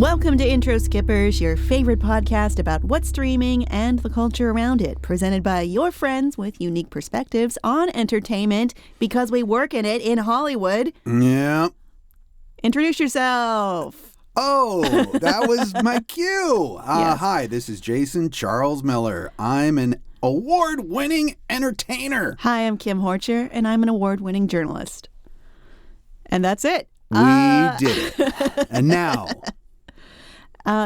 Welcome to Intro Skippers, your favorite podcast about what's streaming and the culture around it, presented by your friends with unique perspectives on entertainment because we work in it in Hollywood. Yeah. Introduce yourself. Oh, that was my cue. Yes. Hi, this is Jason Charles Miller. I'm an award-winning entertainer. Hi, I'm Kim Horcher, and I'm an award-winning journalist. And that's it. We did it. And now...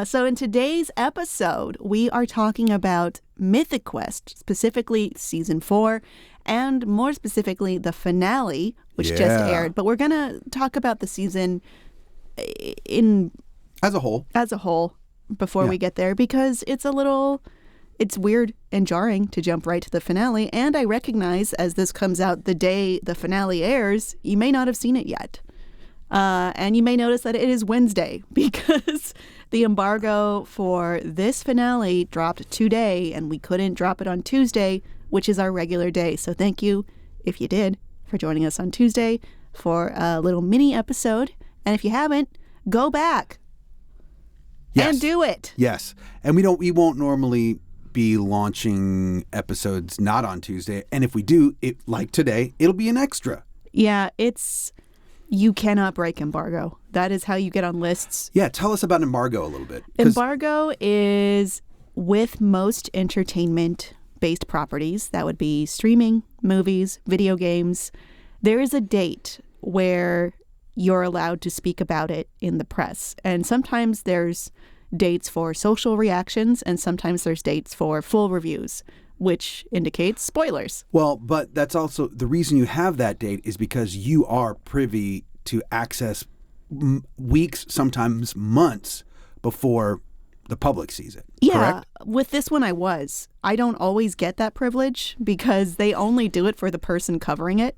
So in today's episode, we are talking about Mythic Quest, specifically Season 4, and more specifically, the finale, which just aired. But we're going to talk about the season As a whole before we get there, because it's weird and jarring to jump right to the finale. And I recognize, as this comes out the day the finale airs, you may not have seen it yet. And you may notice that it is Wednesday because the embargo for this finale dropped today and we couldn't drop it on Tuesday, which is our regular day. So thank you, if you did, for joining us on Tuesday for a little mini episode. And if you haven't, go back and do it. Yes. And we won't normally be launching episodes not on Tuesday. And if we do, like today, it'll be an extra. Yeah, you cannot break embargo. That is how you get on lists. Yeah, tell us about embargo a little bit. Embargo is with most entertainment-based properties. That would be streaming, movies, video games. There is a date where you're allowed to speak about it in the press. And sometimes there's dates for social reactions, and sometimes there's dates for full reviews, which indicates spoilers. Well, but that's also the reason you have that date is because you are privy to access weeks, sometimes months before the public sees it. Yeah, correct? With this one I don't always get that privilege because they only do it for the person covering it.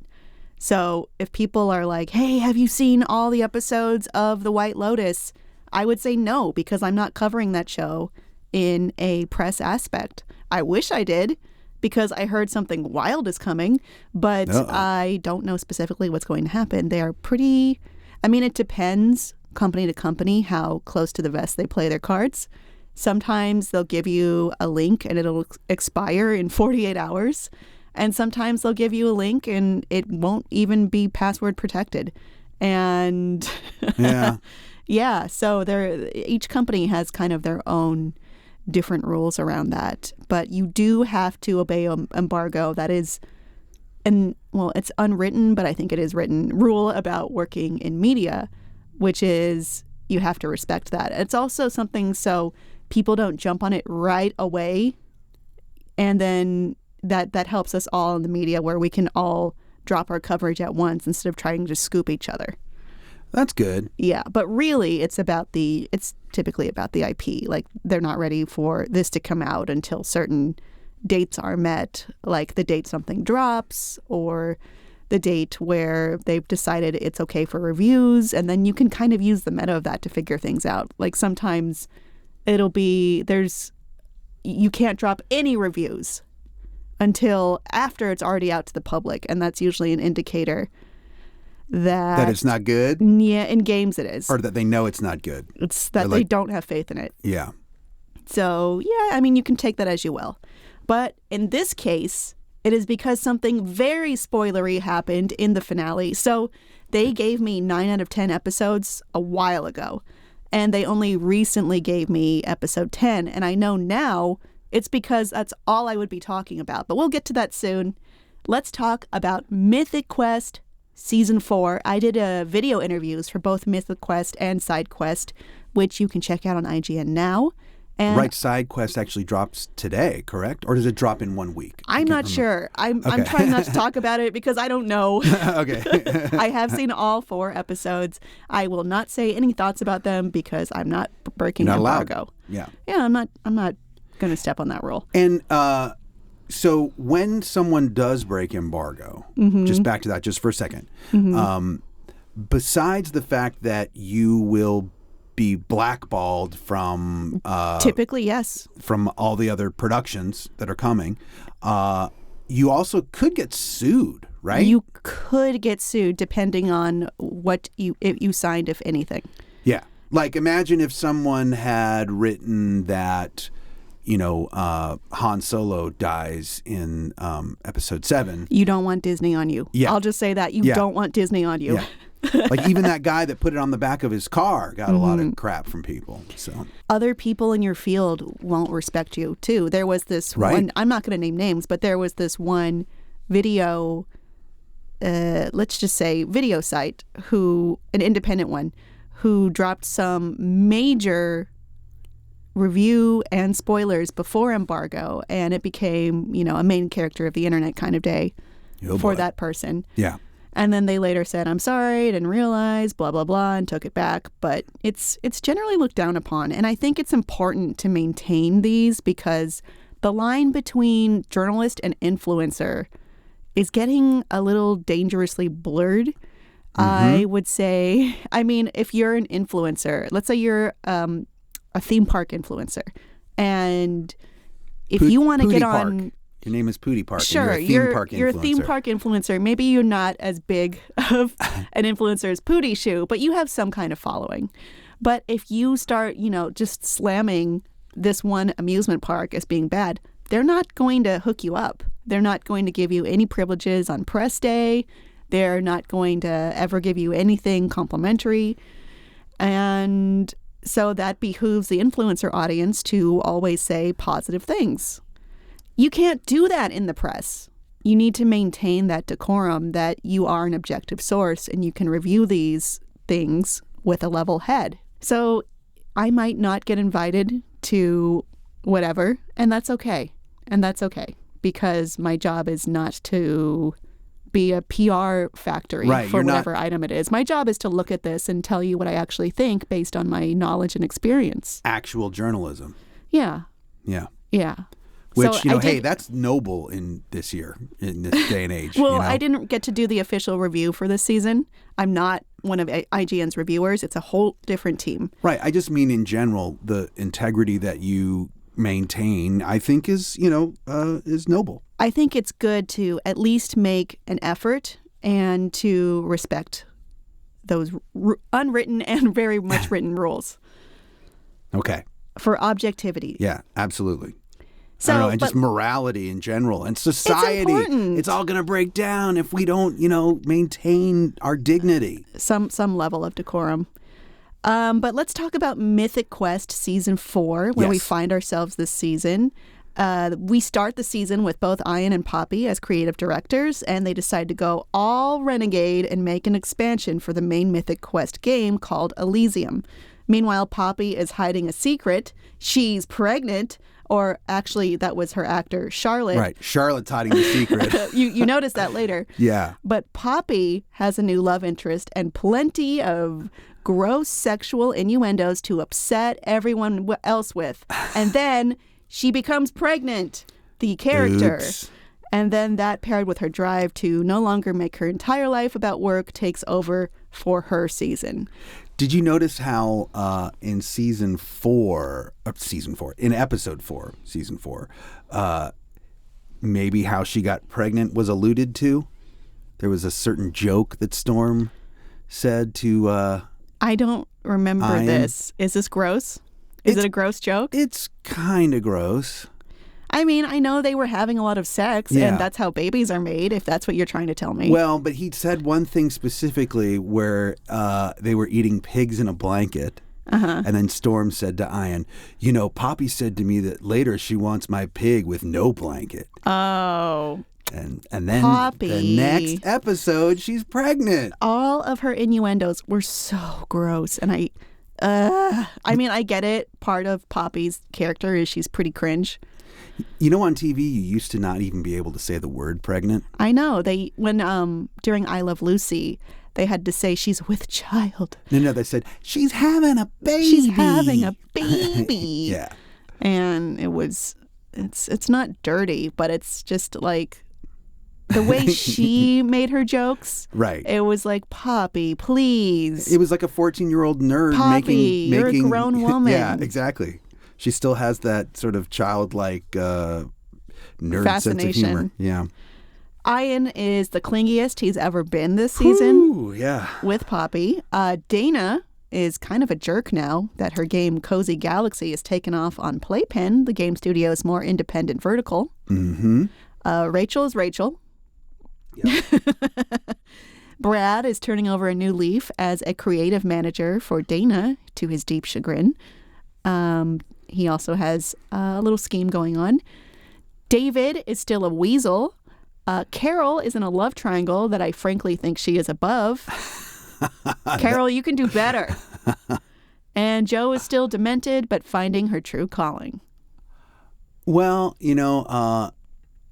So if people are like, hey, have you seen all the episodes of The White Lotus? I would say no, because I'm not covering that show in a press aspect. I wish I did because I heard something wild is coming, but I don't know specifically what's going to happen. They are it depends company to company how close to the vest they play their cards. Sometimes they'll give you a link and it'll expire in 48 hours. And sometimes they'll give you a link and it won't even be password protected. And yeah, so each company has kind of their own different rules around that, but you do have to obey embargo. That is, it's unwritten, but I think it is written rule about working in media, which is you have to respect that. It's also something so people don't jump on it right away, and then that helps us all in the media where we can all drop our coverage at once instead of trying to scoop each other. That's good. Yeah, but really it's typically about the IP. Like they're not ready for this to come out until certain dates are met, like the date something drops or the date where they've decided it's okay for reviews, and then you can kind of use the meta of that to figure things out. Like sometimes it'll be you can't drop any reviews until after it's already out to the public, and that's usually an indicator that it's not good? Yeah, in games it is. Or that they know it's not good. It's that they don't have faith in it. Yeah. So, yeah, you can take that as you will. But in this case, it is because something very spoilery happened in the finale. So they gave me 9 out of 10 episodes a while ago, and they only recently gave me episode 10. And I know now it's because that's all I would be talking about. But we'll get to that soon. Let's talk about Mythic Quest Season 4. I did video interviews for both Mythic Quest and Side Quest, which you can check out on IGN now. And right, Side Quest actually drops today, correct? Or does it drop in 1 week? I'm not sure. I'm trying not to talk about it because I don't know. Okay. I have seen all 4 episodes. I will not say any thoughts about them because I'm not breaking embargo. Allowed. Yeah. Yeah, I'm not going to step on that rule. And so when someone does break embargo, just back to that just for a second, besides the fact that you will be blackballed from typically, yes, from all the other productions that are coming, you also could get sued, right? You could get sued depending on what you signed, if anything. Yeah. Like, imagine if someone had written that, Han Solo dies in episode 7. You don't want Disney on you. Yeah. I'll just say that. You don't want Disney on you. Yeah. Like, even that guy that put it on the back of his car got a lot of crap from people. So other people in your field won't respect you, too. There was this one, I'm not going to name names, but there was this one video, let's just say video site, an independent one, who dropped some major review and spoilers before embargo, and it became, a main character of the internet kind of day for that person. Yeah. And then they later said, I'm sorry, I didn't realize, blah, blah, blah, and took it back. But it's generally looked down upon. And I think it's important to maintain these because the line between journalist and influencer is getting a little dangerously blurred. I would say, if you're an influencer, let's say you're a theme park influencer, and if you want to get on... Your name is Pootie Park. Sure, and you're a you're a theme park influencer. Maybe you're not as big of an influencer as Pootie Shoe, but you have some kind of following. But if you start, just slamming this one amusement park as being bad, they're not going to hook you up. They're not going to give you any privileges on press day. They're not going to ever give you anything complimentary. And so that behooves the influencer audience to always say positive things. You can't do that in the press. You need to maintain that decorum that you are an objective source and you can review these things with a level head. So I might not get invited to whatever, and that's okay. And that's okay because my job is not to be a PR factory for whatever item it is. My job is to look at this and tell you what I actually think based on my knowledge and experience. Actual journalism. Yeah. Yeah. Yeah. Which, hey, that's noble in this year, in this day and age. Well, I didn't get to do the official review for this season. I'm not one of IGN's reviewers. It's a whole different team. Right. I just mean in general, the integrity that you maintain, I think is noble. I think it's good to at least make an effort and to respect those unwritten and very much written rules. Okay. For objectivity. Yeah, absolutely. So, I don't know, and just morality in general and society. It's all going to break down if we don't, maintain our dignity. Some level of decorum. But let's talk about Mythic Quest Season 4, where we find ourselves this season. We start the season with both Ian and Poppy as creative directors, and they decide to go all renegade and make an expansion for the main Mythic Quest game called Elysium. Meanwhile, Poppy is hiding a secret. She's pregnant. Or actually, that was her actor, Charlotte. Right. Charlotte's hiding the secret. You notice that later. Yeah. But Poppy has a new love interest and plenty of gross sexual innuendos to upset everyone else with. And then she becomes pregnant, the character. Oops. And then that paired with her drive to no longer make her entire life about work takes over for her season. Did you notice how in episode 4, season 4, maybe how she got pregnant was alluded to? There was a certain joke that Storm said to I don't remember this. Is this gross? Is it a gross joke? It's kind of gross. I mean, I know they were having a lot of sex, and that's how babies are made, if that's what you're trying to tell me. Well, but he said one thing specifically where they were eating pigs in a blanket. And then Storm said to Ian, Poppy said to me that later she wants my pig with no blanket. Oh. And then Poppy. The next episode, she's pregnant. All of her innuendos were so gross. And I get it. Part of Poppy's character is she's pretty cringe. On TV, you used to not even be able to say the word pregnant. I know. During I Love Lucy, they had to say she's with child. No, they said, she's having a baby. She's having a baby. Yeah. And it's not dirty, but it's just like the way she made her jokes. Right. It was like, Poppy, please. It was like a 14-year-old nerd Poppy, making... you're a grown woman. Yeah, exactly. She still has that sort of childlike nerd sense of humor. Yeah. Ian is the clingiest he's ever been this season. Ooh, yeah. With Poppy. Dana is kind of a jerk now that her game Cozy Galaxy is taken off on Playpen, the game studio's more independent vertical. Mm-hmm. Rachel is Rachel. Yep. Brad is turning over a new leaf as a creative manager for Dana, to his deep chagrin. He also has a little scheme going on. David is still a weasel. Carol is in a love triangle that I frankly think she is above. Carol, you can do better. And Joe is still demented, but finding her true calling. Well,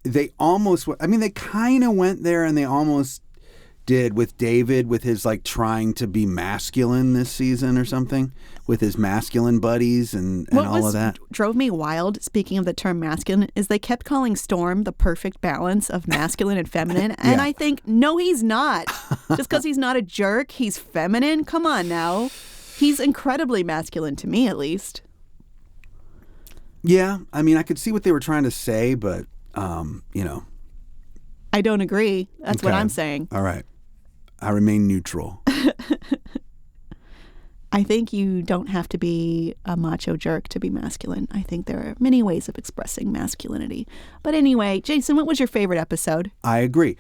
they almost, they kind of went there, and they almost did with David, with his trying to be masculine this season or something, with his masculine buddies and all of that. What drove me wild, speaking of the term masculine, is they kept calling Storm the perfect balance of masculine and feminine. And I think, no, he's not. Just because he's not a jerk, he's feminine? Come on now. He's incredibly masculine to me, at least. Yeah, I could see what they were trying to say, but, I don't agree. That's what I'm saying. All right. I remain neutral. I think you don't have to be a macho jerk to be masculine. I think there are many ways of expressing masculinity. But anyway, Jason, what was your favorite episode? I agree.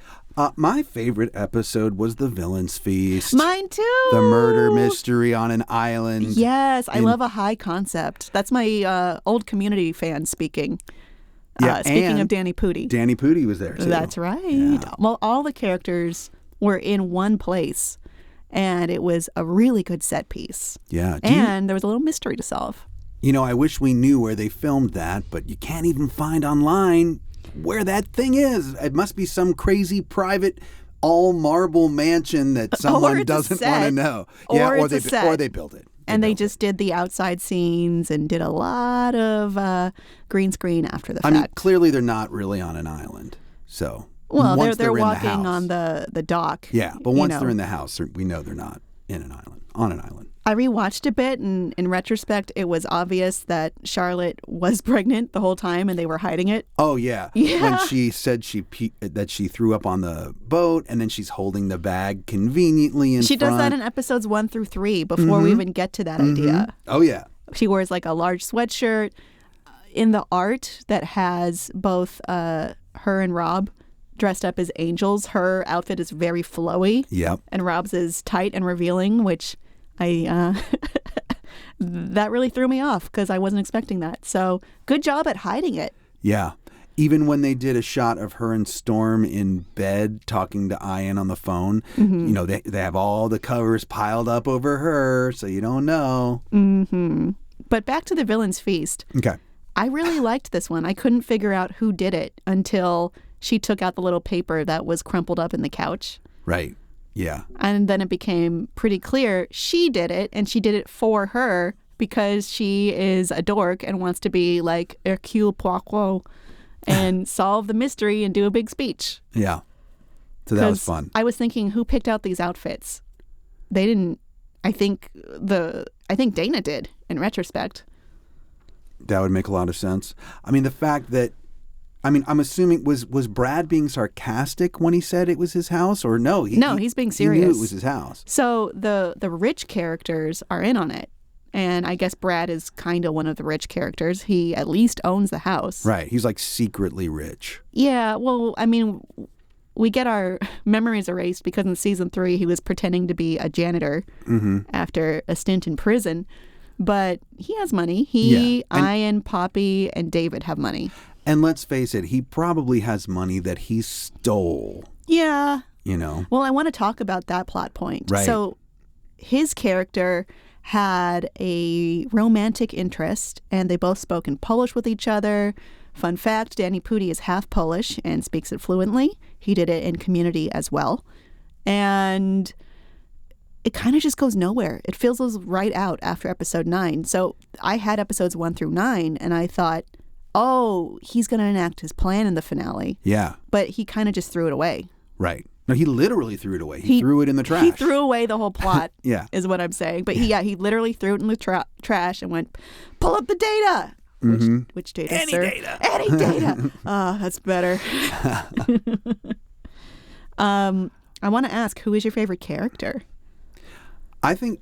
My favorite episode was the Villain's Feast. Mine too. The murder mystery on an island. Yes, I love a high concept. That's my old Community fan speaking. Yeah, speaking of Danny Pudi. Danny Pudi was there too. That's right. Yeah. Well, all the characters were in one place, and it was a really good set piece. Yeah. And there was a little mystery to solve. I wish we knew where they filmed that, but you can't even find online where that thing is. It must be some crazy private all marble mansion that someone doesn't want to know. Or they built it. They just did the outside scenes and did a lot of green screen after the fact. Clearly they're not really on an island. So, well, they're walking on the dock. Yeah, but once they're in the house, we know they're not on an island. I rewatched a bit, and in retrospect, it was obvious that Charlotte was pregnant the whole time, and they were hiding it. Oh yeah, when she said that she threw up on the boat, and then she's holding the bag conveniently in front. She does that in episodes 1 through 3 before we even get to that idea. Oh yeah, she wears a large sweatshirt. In the art that has both her and Rob dressed up as angels, her outfit is very flowy. Yep, and Rob's is tight and revealing, which that really threw me off because I wasn't expecting that. So good job at hiding it. Yeah. Even when they did a shot of her and Storm in bed talking to Ian on the phone, they have all the covers piled up over her, so you don't know. Mm-hmm. But back to the Villain's Feast. Okay. I really liked this one. I couldn't figure out who did it until she took out the little paper that was crumpled up in the couch. Right. Yeah. And then it became pretty clear she did it, and she did it for her because she is a dork and wants to be like Hercule Poirot and solve the mystery and do a big speech. Yeah. So that was fun. I was thinking, who picked out these outfits? They didn't. I think Dana did in retrospect. That would make a lot of sense. The fact that I'm assuming was Brad being sarcastic when he said it was his house, or no? He's being serious. He knew it was his house. So the rich characters are in on it, and I guess Brad is kind of one of the rich characters. He at least owns the house. Right. He's secretly rich. Yeah. Well, we get our memories erased because in season 3 he was pretending to be a janitor after a stint in prison, but he has money. Ian, Poppy, and David have money. And let's face it, he probably has money that he stole. Yeah. Well, I want to talk about that plot point. Right. So his character had a romantic interest, and they both spoke in Polish with each other. Fun fact, Danny Pudi is half Polish and speaks it fluently. He did it in Community as well. And it kind of just goes nowhere. It fizzles right out after episode 9. So I had episodes 1 through 9, and I thought, oh, he's going to enact his plan in the finale. Yeah. But he kind of just threw it away. Right. No, he literally threw it away. He threw it in the trash. He threw away the whole plot, yeah, is what I'm saying. But he literally threw it in the trash and went, pull up the data. Which data, Any sir? data. Any data. That's better. I want to ask, who is your favorite character? I think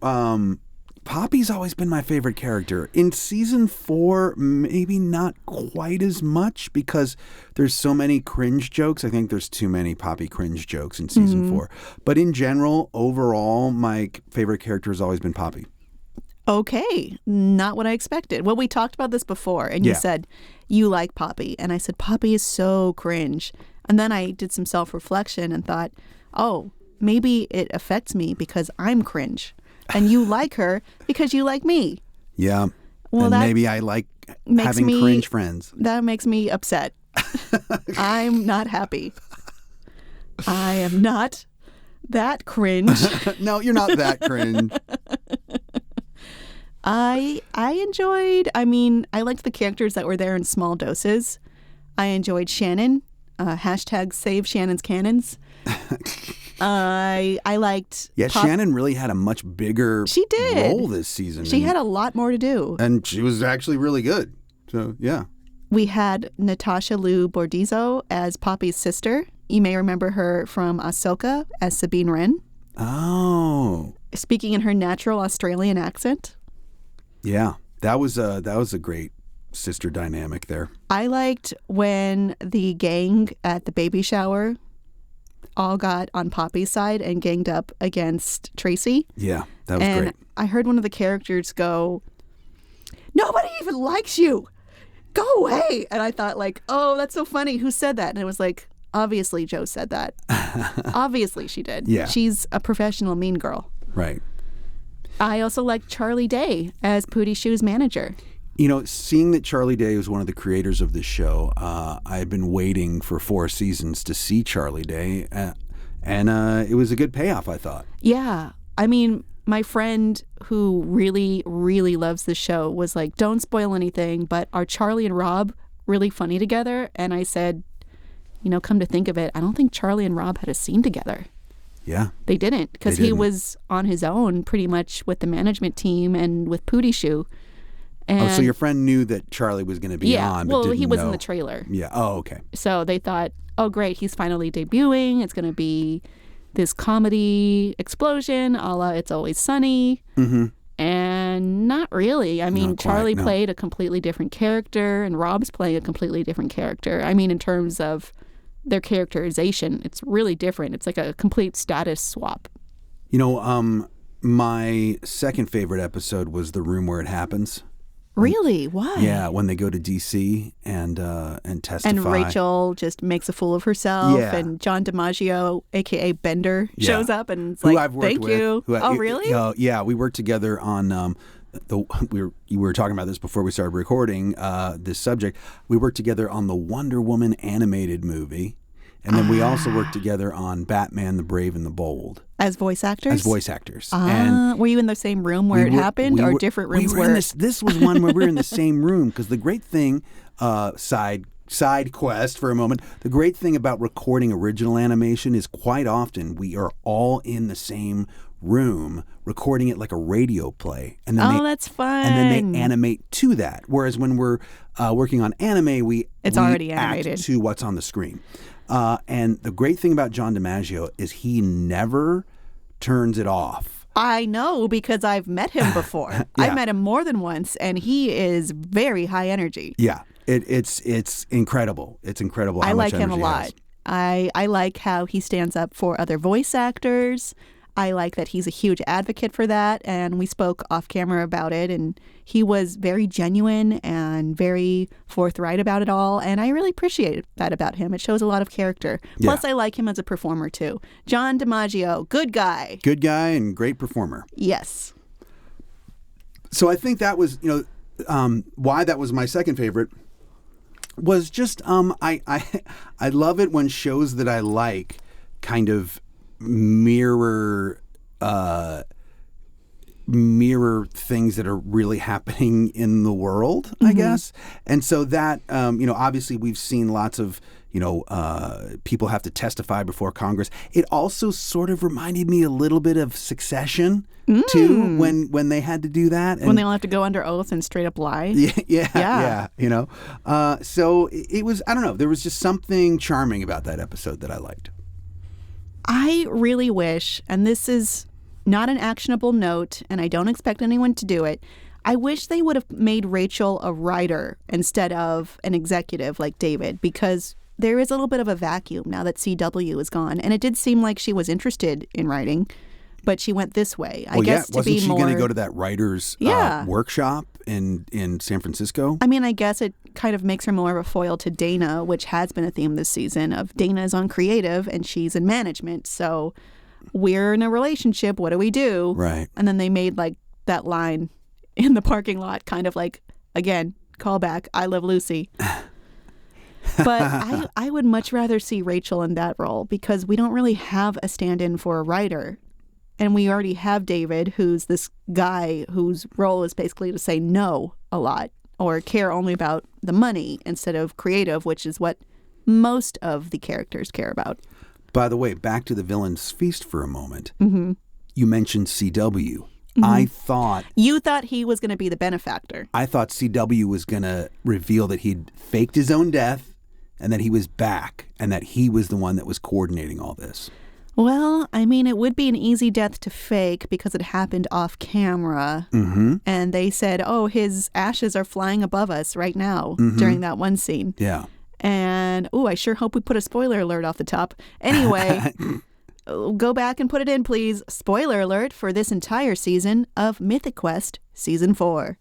Poppy's always been my favorite character. In season 4, maybe not quite as much because there's so many cringe jokes. I think there's too many Poppy cringe jokes in season 4. But in general, overall, my favorite character has always been Poppy. Okay, not what I expected. Well, we talked about this before, and you said you like Poppy. And I said, Poppy is so cringe. And then I did some self-reflection and thought, oh, maybe it affects me because I'm cringe. And you like her because you like me. Yeah. Well, and maybe I like having cringe friends. That makes me upset. I'm not happy. I am not that cringe. No, you're not that cringe. I enjoyed, I liked the characters that were there in small doses. I enjoyed Shannon. Hashtag save Shannon's cannons. I liked... Yeah, Shannon really had a much bigger role this season. She had a lot more to do. And she was actually really good. So, yeah. We had Natasha Liu Bordizzo as Poppy's sister. You may remember her from Ahsoka as Sabine Wren. Oh. Speaking in her natural Australian accent. Yeah, that was a great sister dynamic there. I liked when the gang at the baby shower all got on Poppy's side and ganged up against Tracy. Yeah, that was great. I heard one of the characters go, "Nobody even likes you. Go away." And I thought, like, oh, that's so funny. Who said that? And it was like, obviously Joe said that. Obviously she did. Yeah. She's a professional mean girl. Right. I also liked Charlie Day as Pootie Shoe's manager. You know, seeing that Charlie Day was one of the creators of this show, I had been waiting for 4 seasons to see Charlie Day, and it was a good payoff, I thought. Yeah. I mean, my friend who really, really loves the show was like, don't spoil anything, but are Charlie and Rob really funny together? And I said, you know, come to think of it, I don't think Charlie and Rob had a scene together. Yeah. They didn't, because he was on his own pretty much with the management team and with Pootie Shoe. And so your friend knew that Charlie was going to be on, but didn't he was know. in the trailer. Yeah. Oh, okay. So they thought, oh, great, he's finally debuting. It's going to be this comedy explosion a la It's Always Sunny. Mm-hmm. And not really. I mean, Charlie played a completely different character, and Rob's playing a completely different character. I mean, in terms of their characterization, it's really different. It's like a complete status swap. You know, my second favorite episode was The Room Where It Happens. Really? Why? Yeah, when they go to D.C. and testify. And Rachel just makes a fool of herself. Yeah. And John DiMaggio, a.k.a. Bender, shows up and it's Who like, I've worked thank with. you. Oh, really? Yeah, we worked together on... you were talking about this before we started recording this subject. We worked together on the Wonder Woman animated movie. And then we also worked together on Batman, the Brave and the Bold. As voice actors? As voice actors. And were you in the same room where it happened, or different rooms where... This was one where we were in the same room, because the great thing, side quest for a moment, the great thing about recording original animation is quite often we are all in the same room recording it like a radio play. And then that's fun. And then they animate to that. Whereas when we're working on anime, it's already animated act to what's on the screen. And the great thing about John DiMaggio is he never turns it off. I know, because I've met him before. Yeah. I've met him more than once, and he is very high energy. Yeah, it's incredible. It's incredible how much energy I like him a lot. I like how he stands up for other voice actors. I like that he's a huge advocate for that, and we spoke off camera about it, and he was very genuine and very forthright about it all, and I really appreciate that about him. It shows a lot of character. Yeah. Plus, I like him as a performer, too. John DiMaggio, good guy. Good guy and great performer. Yes. So I think that was, why that was my second favorite was just, I love it when shows that I like kind of mirror things that are really happening in the world, I guess. And so that, obviously we've seen lots of, people have to testify before Congress. It also sort of reminded me a little bit of Succession, too, when they had to do that. And when they all have to go under oath and straight up lie. Yeah. So it was, I don't know, there was just something charming about that episode that I liked. I really wish, and this is not an actionable note, and I don't expect anyone to do it. I wish they would have made Rachel a writer instead of an executive like David, because there is a little bit of a vacuum now that CW is gone. And it did seem like she was interested in writing, but she went this way. I guess to wasn't be she more... going to go to that writer's workshop in San Francisco? I mean, I guess it kind of makes her more of a foil to Dana, which has been a theme this season of Dana is on creative and she's in management. So we're in a relationship. What do we do? Right. And then they made like that line in the parking lot, kind of like, again, callback, I Love Lucy. But I would much rather see Rachel in that role because we don't really have a stand-in for a writer. And we already have David, who's this guy whose role is basically to say no a lot or care only about the money instead of creative, which is what most of the characters care about. By the way, back to the Villain's Feast for a moment. Mm-hmm. You mentioned CW. Mm-hmm. You thought he was going to be the benefactor. I thought CW was going to reveal that he'd faked his own death and that he was back and that he was the one that was coordinating all this. Well, I mean, it would be an easy death to fake because it happened off camera. Mm-hmm. And they said, oh, his ashes are flying above us right now during that one scene. Yeah. And, I sure hope we put a spoiler alert off the top. Anyway... Go back and put it in, please. Spoiler alert for this entire season of Mythic Quest Season 4.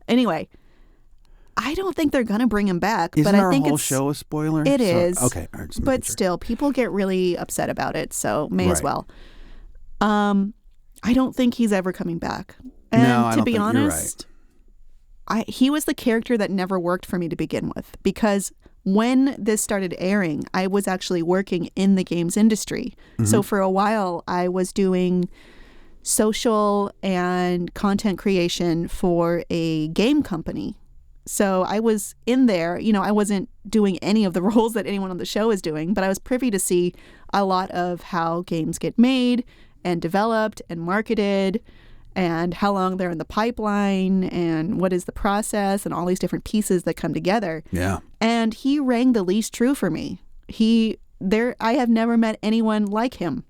Anyway, I don't think they're going to bring him back. Isn't but I our think whole show a spoiler? It is. Okay. All right, but still, people get really upset about it, so may as well. I don't think he's ever coming back. And no, I to don't be think honest, you're right. He was the character that never worked for me to begin with because when this started airing, I was actually working in the games industry. Mm-hmm. So for a while, I was doing social and content creation for a game company. So I was in there, I wasn't doing any of the roles that anyone on the show is doing, but I was privy to see a lot of how games get made and developed and marketed and how long they're in the pipeline and what is the process and all these different pieces that come together. Yeah. And he rang the least true for me. I have never met anyone like him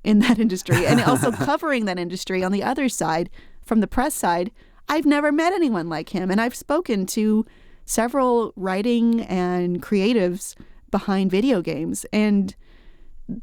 in that industry. And also covering that industry on the other side, from the press side, I've never met anyone like him. And I've spoken to several writing and creatives behind video games, and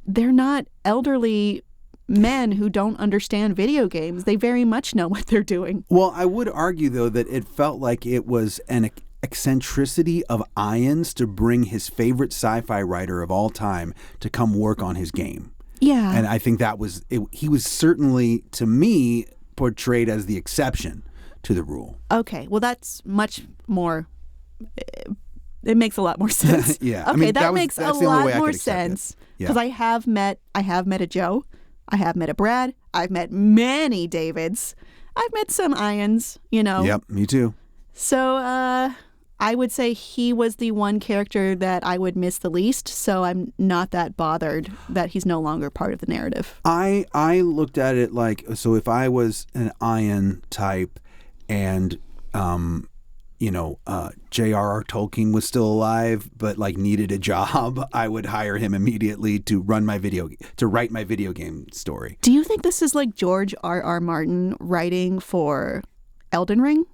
they're not elderly men who don't understand video games. They very much know what they're doing. Well, I would argue, though, that it felt like it was an eccentricity of Ian's to bring his favorite sci-fi writer of all time to come work on his game. Yeah. And I think that was it. He was certainly, to me, portrayed as the exception to the rule. Okay. Well, that's much more... It makes a lot more sense. Yeah. Okay, I mean, that makes a lot more sense. Because Yeah. I have met a Joe. I have met a Brad. I've met many Davids. I've met some Ians, Yep, me too. So I would say he was the one character that I would miss the least. So I'm not that bothered that he's no longer part of the narrative. I looked at it like, so if I was an Ian type and J.R.R. Tolkien was still alive, but needed a job, I would hire him immediately to write my video game story. Do you think this is like George R.R. Martin writing for Elden Ring?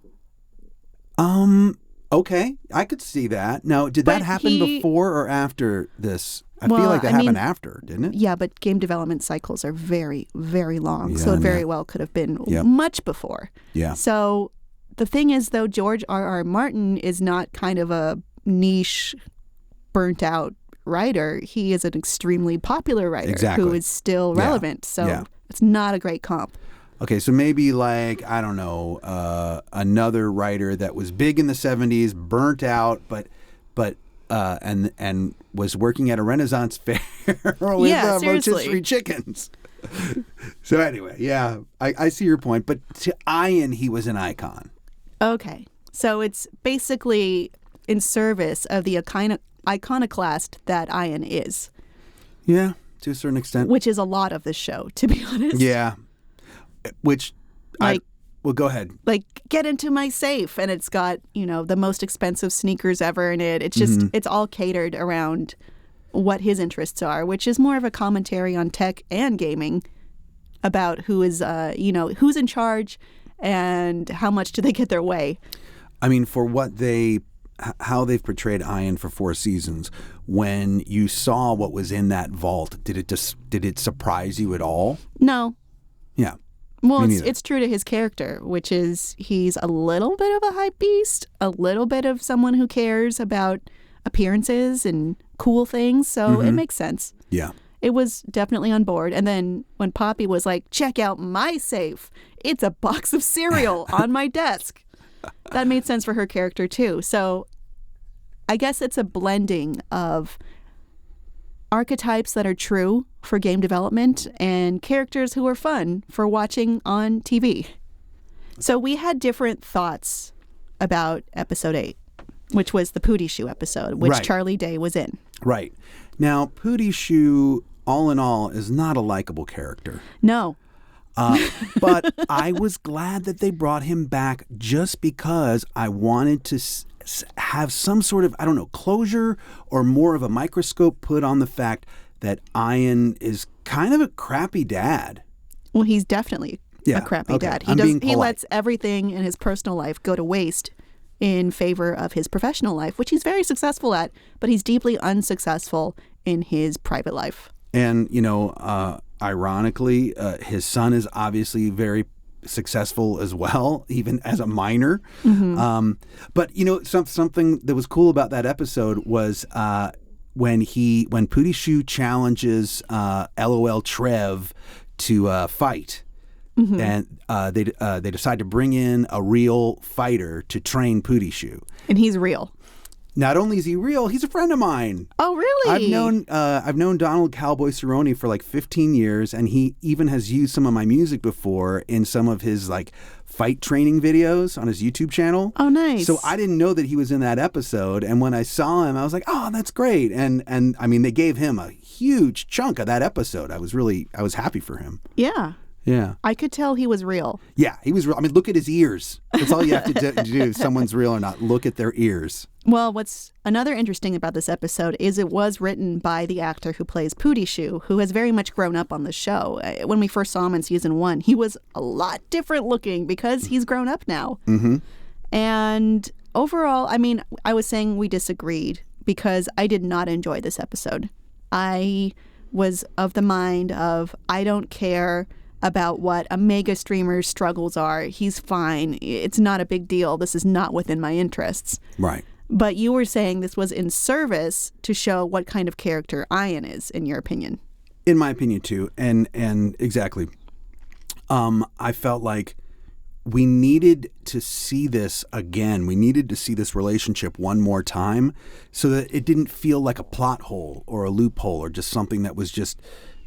Okay, I could see that. Now, did that happen before or after this? I feel like that happened after, didn't it? Yeah, but game development cycles are very, very long, so it very well could have been much before. Yeah. So the thing is, though, George R.R. Martin is not kind of a niche, burnt-out writer. He is an extremely popular writer who is still relevant. So it's not a great comp. Okay, so maybe I don't know, another writer that was big in the 70s, burnt out, but and was working at a Renaissance fair with rotisserie chickens. So anyway, I see your point. But to Ian, he was an icon. Okay, so it's basically in service of the iconoclast that Ian is. Yeah, to a certain extent. Which is a lot of this show, to be honest. Yeah. Which, well, go ahead. Get into my safe, and it's got, the most expensive sneakers ever in it. It's just, it's all catered around what his interests are, which is more of a commentary on tech and gaming about who is, who's in charge and how much do they get their way. I mean, for how they've portrayed Ian for 4 seasons, when you saw what was in that vault, did it surprise you at all? No. Yeah. Well, it's true to his character, which is he's a little bit of a hype beast, a little bit of someone who cares about appearances and cool things. So it makes sense. Yeah. It was definitely on board. And then when Poppy was like, check out my safe, it's a box of cereal on my desk. That made sense for her character too. So I guess it's a blending of archetypes that are true for game development and characters who are fun for watching on TV. So we had different thoughts about episode 8, which was the Pootie Shoe episode, which Charlie Day was in. Right. Now, Pootie Shoe, all in all, is not a likable character. No. But I was glad that they brought him back just because I wanted to have some sort of, I don't know, closure or more of a microscope put on the fact that Ian is kind of a crappy dad. Well, he's definitely a crappy dad. He lets everything in his personal life go to waste in favor of his professional life, which he's very successful at, but he's deeply unsuccessful in his private life. And, ironically, his son is obviously very successful as well, even as a minor. But something that was cool about that episode was when Pootie Shoe challenges LOL Trev to fight, and they decide to bring in a real fighter to train Pootie Shoe, and he's real. Not only is he real, he's a friend of mine. Oh, really? I've known Donald Cowboy Cerrone for like 15 years, and he even has used some of my music before in some of his like fight training videos on his YouTube channel. Oh, nice. So I didn't know that he was in that episode, and when I saw him, I was like, oh, that's great. And I mean, they gave him a huge chunk of that episode. I was happy for him. Yeah. Yeah. I could tell he was real. Yeah, he was real. I mean, look at his ears. That's all you have to do if someone's real or not. Look at their ears. Well, what's another interesting about this episode is it was written by the actor who plays Pootie Shoe, who has very much grown up on the show. When we first saw him in season 1, he was a lot different looking because he's grown up now. And overall, I mean, I was saying we disagreed because I did not enjoy this episode. I was of the mind of I don't care about what a mega streamer's struggles are. He's fine. It's not a big deal. This is not within my interests. Right. But you were saying this was in service to show what kind of character Ian is, in your opinion. In my opinion, too. And exactly. I felt like we needed to see this again. We needed to see this relationship one more time so that it didn't feel like a plot hole or a loophole or just something that was just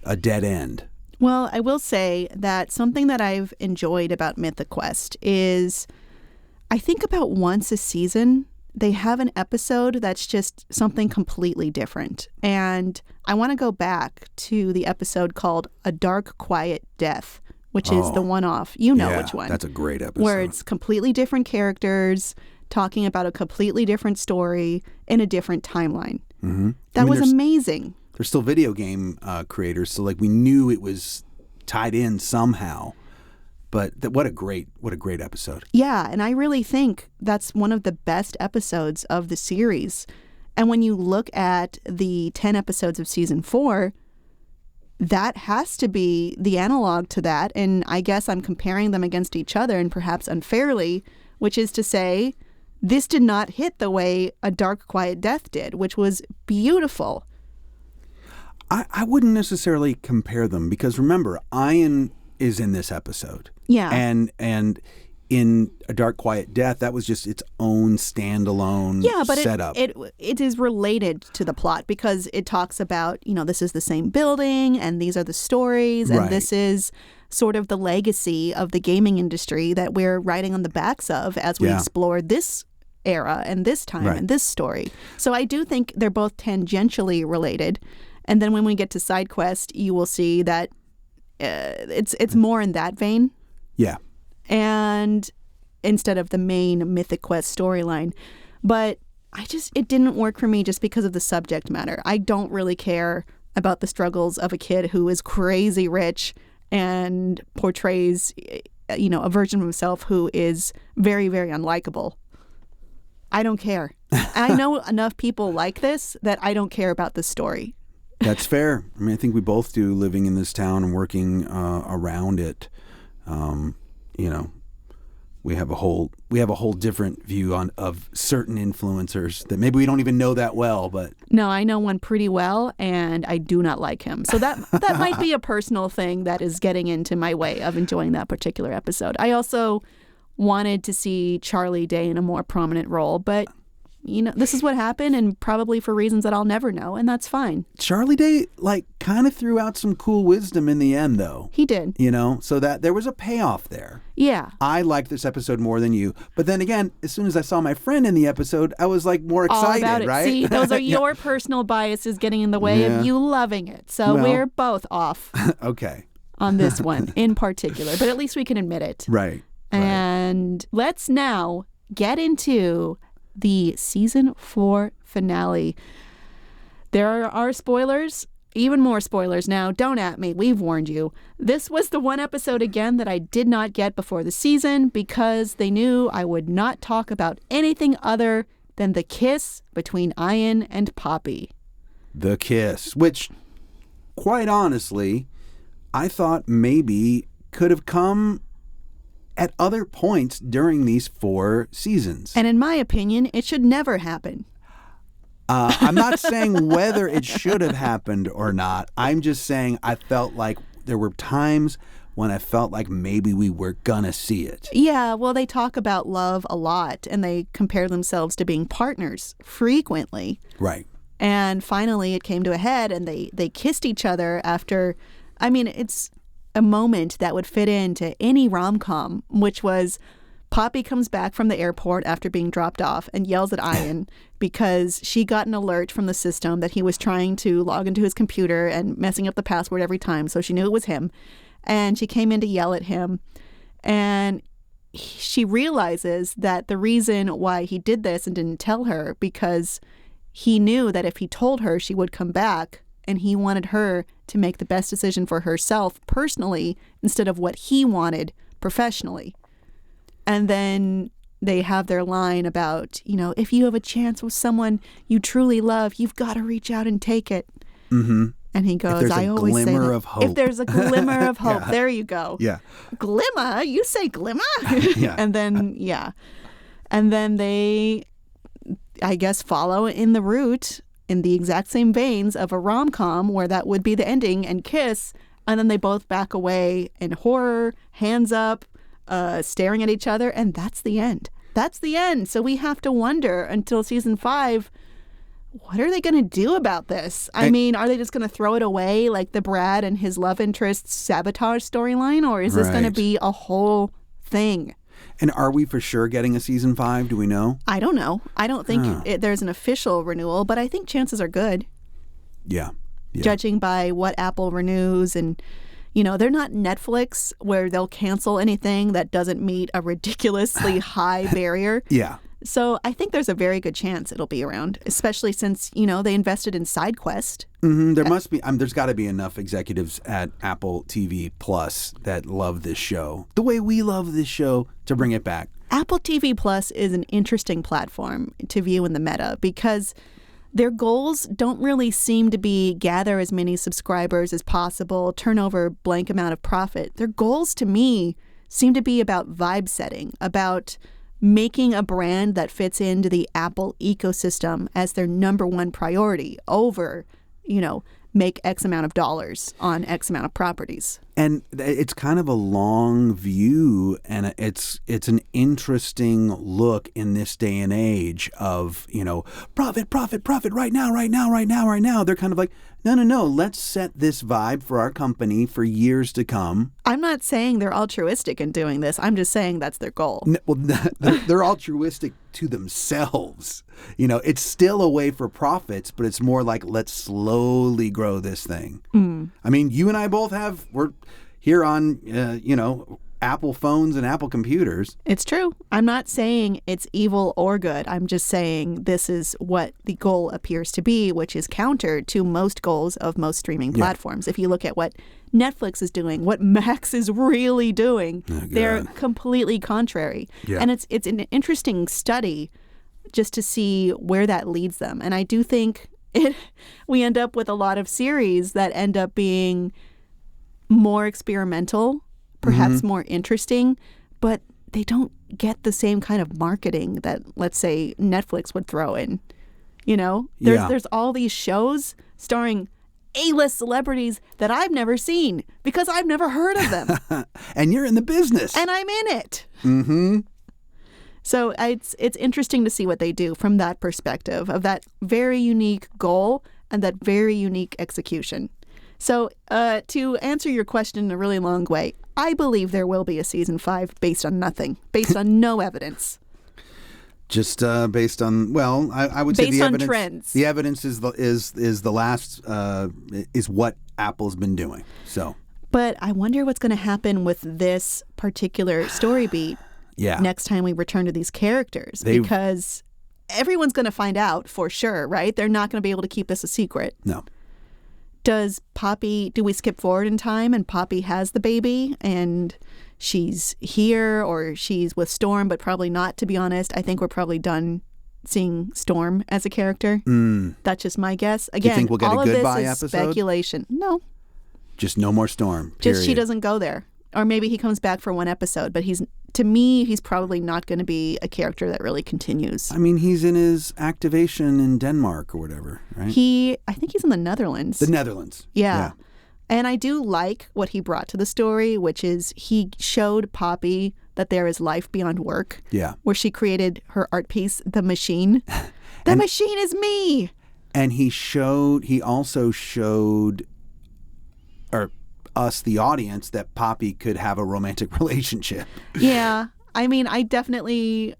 a dead end. Well, I will say that something that I've enjoyed about Mythic Quest is I think about once a season, they have an episode that's just something completely different. And I want to go back to the episode called A Dark, Quiet Death, which is the one-off. You know which one. That's a great episode. Where it's completely different characters talking about a completely different story in a different timeline. That was amazing. They're still video game creators, so like we knew it was tied in somehow. But what a great episode. Yeah, and I really think that's one of the best episodes of the series. And when you look at the 10 episodes of season 4, that has to be the analog to that. And I guess I'm comparing them against each other and perhaps unfairly, which is to say this did not hit the way A Dark, Quiet Death did, which was beautiful. I wouldn't necessarily compare them because remember, Ian is in this episode. Yeah. And in A Dark Quiet Death, that was just its own standalone setup. It is related to the plot because it talks about, this is the same building and these are the stories and this is sort of the legacy of the gaming industry that we're riding on the backs of as we explore this era and this time and this story. So I do think they're both tangentially related. And then when we get to Side Quest, you will see that it's more in that vein. Yeah. And instead of the main Mythic Quest storyline. But it didn't work for me just because of the subject matter. I don't really care about the struggles of a kid who is crazy rich and portrays, a version of himself who is very, very unlikable. I don't care. I know enough people like this that I don't care about this story. That's fair. I mean, I think we both do, living in this town and working around it. We have a whole different view of certain influencers that maybe we don't even know that well. But no, I know one pretty well, and I do not like him. So that might be a personal thing that is getting into my way of enjoying that particular episode. I also wanted to see Charlie Day in a more prominent role, but this is what happened, and probably for reasons that I'll never know, and that's fine. Charlie Day, kind of threw out some cool wisdom in the end, though. He did. So that there was a payoff there. Yeah. I liked this episode more than you. But then again, as soon as I saw my friend in the episode, I was more excited, all about it. Right? See, those are your personal biases getting in the way of you loving it. So we're both off. Okay. On this one in particular, but at least we can admit it. Right. And let's now get into the season 4 finale. There are spoilers, even more spoilers now. Don't at me. We've warned you. This was the one episode again that I did not get before the season because they knew I would not talk about anything other than the kiss between Ian and Poppy. The kiss, which, quite honestly, I thought maybe could have come at other points during these 4 seasons. And in my opinion, it should never happen. I'm not saying whether it should have happened or not. I'm just saying I felt like there were times when I felt like maybe we were gonna see it. Yeah, well, they talk about love a lot, and they compare themselves to being partners frequently. Right. And finally, it came to a head, and they kissed each other after... it's a moment that would fit into any rom-com, which was Poppy comes back from the airport after being dropped off and yells at Ian because she got an alert from the system that he was trying to log into his computer and messing up the password every time, so she knew it was him. And she came in to yell at him, and she realizes that the reason why he did this and didn't tell her because he knew that if he told her, she would come back, and he wanted her to make the best decision for herself personally instead of what he wanted professionally. And then they have their line about, if you have a chance with someone you truly love, you've got to reach out and take it. Mm-hmm. And he goes, I always say glimmer that. Of hope. If there's a glimmer of hope, Yeah. There you go. Yeah. Glimmer? You say glimmer? Yeah. And then they, I guess, follow in the route in the exact same veins of a rom-com where that would be the ending and kiss, and then they both back away in horror, hands up, staring at each other, and that's the end. That's the end. So we have to wonder until season 5, what are they going to do about this? Are they just going to throw it away like the Brad and his love interest sabotage storyline, or is this going to be a whole thing? And are we for sure getting a season 5? Do we know? I don't know. I don't think there's an official renewal, but I think chances are good. Yeah. Judging by what Apple renews. And, they're not Netflix where they'll cancel anything that doesn't meet a ridiculously high barrier. Yeah. So I think there's a very good chance it'll be around, especially since, they invested in SideQuest. Mm-hmm. There must be, there's got to be enough executives at Apple TV Plus that love this show the way we love this show to bring it back. Apple TV Plus is an interesting platform to view in the meta because their goals don't really seem to be gather as many subscribers as possible, turn over blank amount of profit. Their goals to me seem to be about vibe setting, about making a brand that fits into the Apple ecosystem as their number one priority over, make X amount of dollars on X amount of properties. And it's kind of a long view, and it's an interesting look in this day and age of, profit right now. They're kind of like, no, let's set this vibe for our company for years to come. I'm not saying they're altruistic in doing this. I'm just saying that's their goal. They're altruistic to themselves. It's still a way for profits, but it's more like, let's slowly grow this thing. You and I both we're here on, Apple phones and Apple computers. It's true. I'm not saying it's evil or good. I'm just saying this is what the goal appears to be, which is counter to most goals of most streaming platforms. If you look at what Netflix is doing, what Max is really doing. Oh, they're God. completely contrary. Yeah. And it's an interesting study just to see where that leads them. And I do think we end up with a lot of series that end up being more experimental, perhaps more interesting, but they don't get the same kind of marketing that, let's say, Netflix would throw in. You know, there's all these shows starring A-list celebrities that I've never seen because I've never heard of them. And you're in the business. And I'm in it. Mm-hmm. So it's interesting to see what they do from that perspective of that very unique goal and that very unique execution. So to answer your question in a really long way, I believe there will be a season 5 based on nothing, based on no evidence. Just based on, well, I would say based the on evidence. Trends. The evidence is the last is what Apple's been doing. So, but I wonder what's going to happen with this particular story beat. Yeah. Next time we return to these characters, because everyone's going to find out for sure, right? They're not going to be able to keep this a secret. No. Do we skip forward in time and Poppy has the baby and she's here, or she's with Storm, but probably not, to be honest. I think we're probably done seeing Storm as a character. That's just my guess. Again, you think we'll get all a of this goodbye is episode? Speculation. No. Just no more Storm. Just she period. doesn't go there. Or maybe he comes back for one episode, but to me, he's probably not going to be a character that really continues. I mean, he's in his activation in Denmark or whatever, right? I think he's in the Netherlands. The Netherlands. Yeah. And I do like what he brought to the story, which is he showed Poppy that there is life beyond work. Yeah. Where she created her art piece, The Machine. The machine is me. And he also showed us, the audience, that Poppy could have a romantic relationship. Yeah. I mean, I definitely...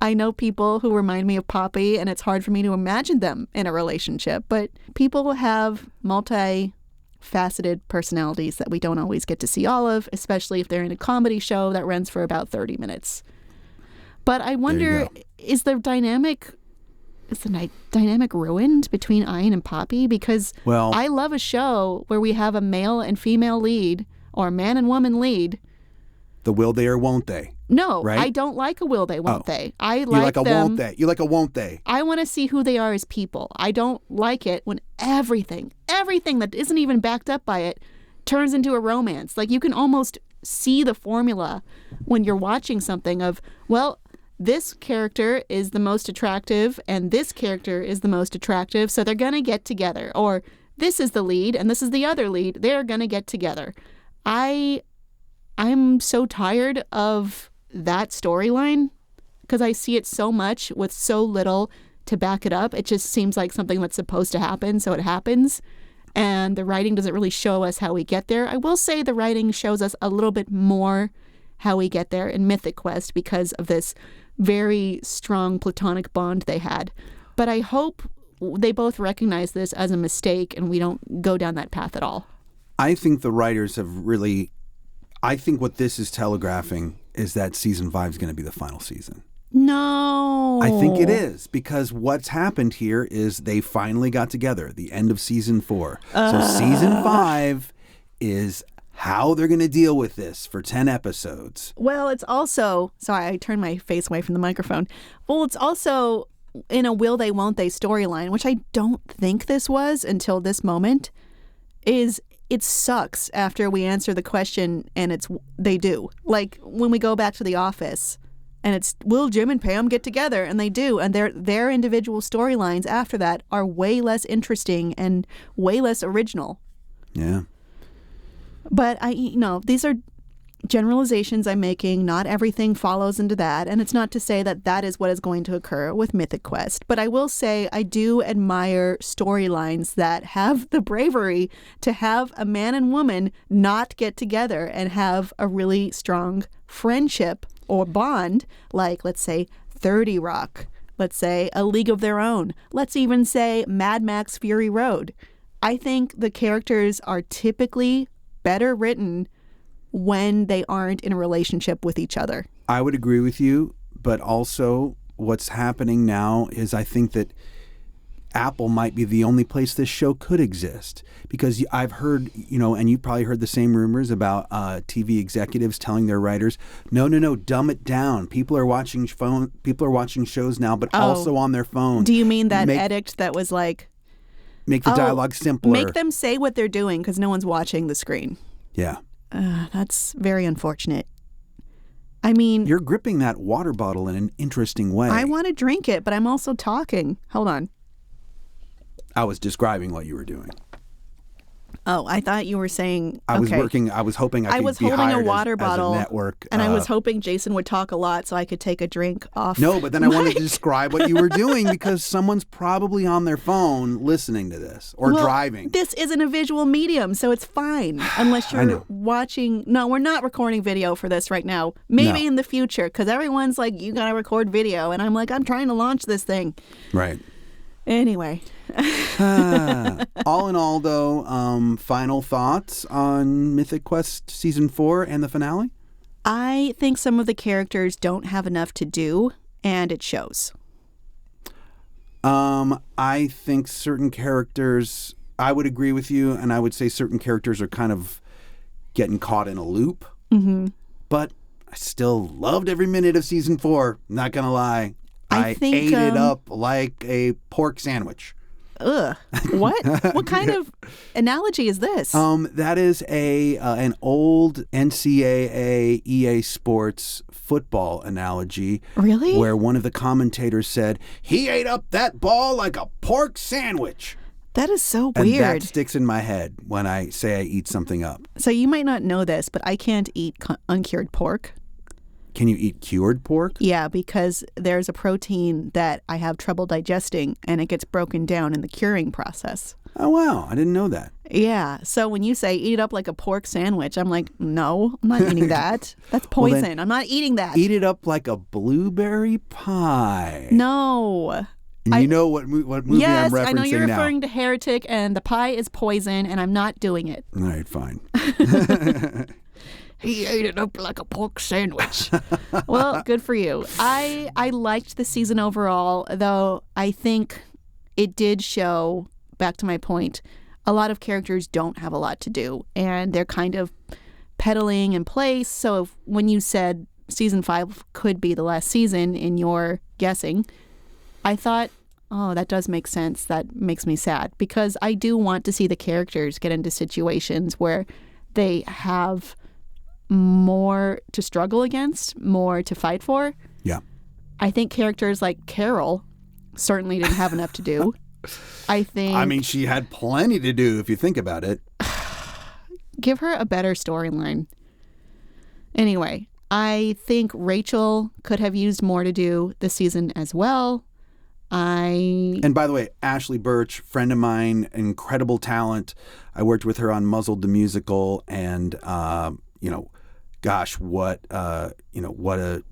I know people who remind me of Poppy, and it's hard for me to imagine them in a relationship. But people have multi-faceted personalities that we don't always get to see all of, especially if they're in a comedy show that runs for about 30 minutes. But I wonder, is the dynamic ruined between Ian and Poppy? Because I love a show where we have a male and female lead, or a man and woman lead. The will they or won't they? No, right? I don't like a will they, won't they. You like a won't they. You like a won't they. I want to see who they are as people. I don't like it when everything that isn't even backed up by it turns into a romance. Like, you can almost see the formula when you're watching something of, well, this character is the most attractive and this character is the most attractive, so they're going to get together. Or this is the lead and this is the other lead. They're going to get together. I'm so tired of that storyline because I see it so much with so little to back it up. It just seems like something that's supposed to happen, so it happens. And the writing doesn't really show us how we get there. I will say the writing shows us a little bit more how we get there in Mythic Quest because of this very strong platonic bond they had. But I hope they both recognize this as a mistake and we don't go down that path at all. I think the writers have really... I think what this is telegraphing is that season 5 is going to be the final season. No. I think it is, because what's happened here is they finally got together, the end of season 4. So season 5 is how they're going to deal with this for 10 episodes. Well, it's also... Sorry, I turned my face away from the microphone. Well, it's also in a will they, won't they storyline, which I don't think this was until this moment, is... It sucks after we answer the question and they do. Like when we go back to the office and it's, will Jim and Pam get together? And they do. And their individual storylines after that are way less interesting and way less original. Yeah. But these are generalizations I'm making. Not everything follows into that. And it's not to say that that is what is going to occur with Mythic Quest. But I will say I do admire storylines that have the bravery to have a man and woman not get together and have a really strong friendship or bond, like, let's say, 30 Rock. Let's say A League of Their Own. Let's even say Mad Max Fury Road. I think the characters are typically better written when they aren't in a relationship with each other. I would agree with you, but also what's happening now is I think that Apple might be the only place this show could exist, because I've heard, and you've probably heard the same rumors about TV executives telling their writers, no, dumb it down. People are watching shows now, but also on their phone. Do you mean that edict that was like, make the dialogue simpler? Make them say what they're doing because no one's watching the screen. Yeah. That's very unfortunate. I mean, you're gripping that water bottle in an interesting way. I want to drink it, but I'm also talking. Hold on. I was describing what you were doing. Oh, I thought you were saying. I was hoping I was holding hired a water bottle as a network, and I was hoping Jason would talk a lot so I could take a drink off. No, but then I wanted to describe what you were doing because someone's probably on their phone listening to this or driving. This isn't a visual medium, so it's fine unless you're watching. No, we're not recording video for this right now. Maybe in the future, because everyone's like, you gotta record video, and I'm like, I'm trying to launch this thing. Right. Anyway. All in all, though, final thoughts on Mythic Quest Season 4 and the finale? I think some of the characters don't have enough to do, and it shows. I think certain characters, I would agree with you, and I would say certain characters are kind of getting caught in a loop. Mm-hmm. But I still loved every minute of Season 4, not gonna lie. I think, ate it up like a pork sandwich. Ugh. What? What kind of analogy is this? That is an old NCAA EA Sports football analogy. Really? Where one of the commentators said, he ate up that ball like a pork sandwich. That is so and weird. And that sticks in my head when I say I eat something up. So you might not know this, but I can't eat uncured pork. Can you eat cured pork? Yeah, because there's a protein that I have trouble digesting, and it gets broken down in the curing process. Oh, wow. I didn't know that. Yeah. So when you say eat it up like a pork sandwich, I'm like, no, I'm not eating that. That's poison. Well, I'm not eating that. Eat it up like a blueberry pie. No. And you know what movie I'm referencing now. Yes, I know you're referring to Heretic, and the pie is poison, and I'm not doing it. All right, fine. He ate it up like a pork sandwich. Well, good for you. I liked the season overall, though I think it did show, back to my point, a lot of characters don't have a lot to do, and they're kind of pedaling in place. So when you said season 5 could be the last season in your guessing, I thought, oh, that does make sense. That makes me sad, because I do want to see the characters get into situations where they have more to struggle against, more to fight for. Yeah. I think characters like Carol certainly didn't have enough to do. I mean, she had plenty to do if you think about it. Give her a better storyline. Anyway, I think Rachel could have used more to do this season as well. And by the way, Ashley Birch, friend of mine, incredible talent. I worked with her on Muzzled the Musical, and gosh, what a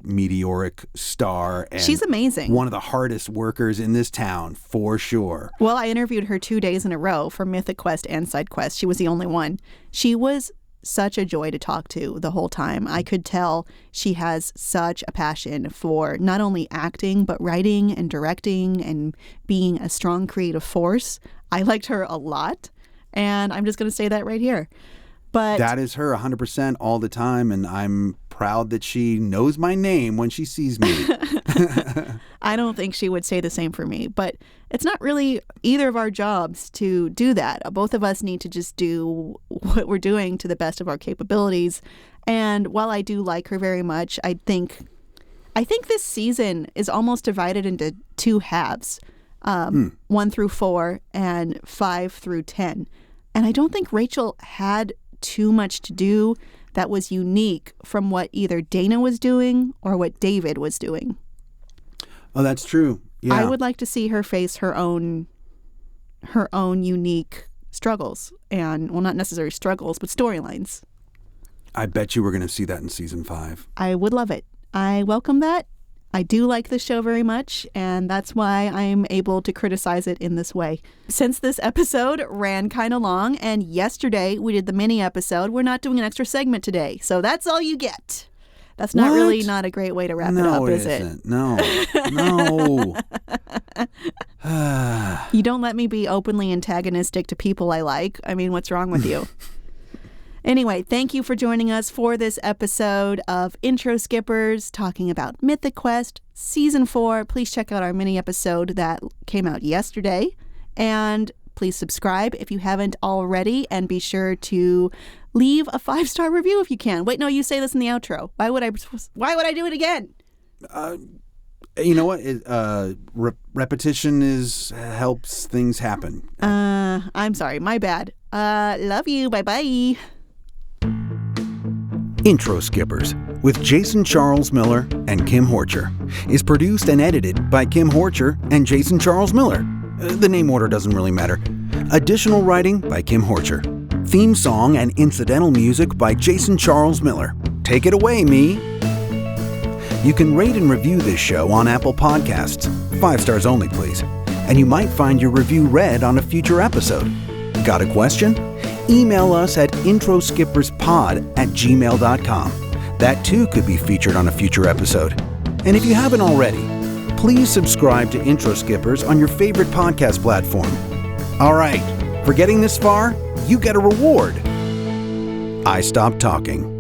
meteoric star. And she's amazing. One of the hardest workers in this town, for sure. Well, I interviewed her 2 days in a row for Mythic Quest and Side Quest. She was the only one. She was such a joy to talk to the whole time. I could tell she has such a passion for not only acting, but writing and directing and being a strong creative force. I liked her a lot, and I'm just going to say that right here. But that is her 100% all the time, and I'm proud that she knows my name when she sees me. I don't think she would say the same for me, but it's not really either of our jobs to do that. Both of us need to just do what we're doing to the best of our capabilities. And while I do like her very much, I think this season is almost divided into 2 halves, 1 through 4 and 5 through 10. And I don't think Rachel had too much to do that was unique from what either Dana was doing or what David was doing. Oh, that's true. Yeah. I would like to see her face her own unique struggles, and, well, not necessarily struggles, but storylines. I bet you we're going to see that in season 5. I would love it. I welcome that. I do like the show very much, and that's why I'm able to criticize it in this way. Since this episode ran kind of long, and yesterday we did the mini episode, we're not doing an extra segment today. So that's all you get. That's not What? really not a great way to wrap it up, is it? Isn't. No. No. You don't let me be openly antagonistic to people I like. I mean, what's wrong with you? Anyway, thank you for joining us for this episode of Intro Skippers talking about Mythic Quest Season 4. Please check out our mini episode that came out yesterday. And please subscribe if you haven't already. And be sure to leave a 5-star review if you can. Wait, no, you say this in the outro. Why would I do it again? You know what? Repetition helps things happen. I'm sorry. My bad. Love you. Bye-bye. Intro Skippers with Jason Charles Miller and Kim Horcher is produced and edited by Kim Horcher and Jason Charles Miller. The name order doesn't really matter. Additional writing by Kim Horcher. Theme song and incidental music by Jason Charles Miller. Take it away, me. You can rate and review this show on Apple Podcasts. 5 stars only, please. And you might find your review read on a future episode. Got a question? Email us at introskipperspod@gmail.com. That too could be featured on a future episode. And if you haven't already, please subscribe to Intro Skippers on your favorite podcast platform. All right, for getting this far, you get a reward. I stopped talking.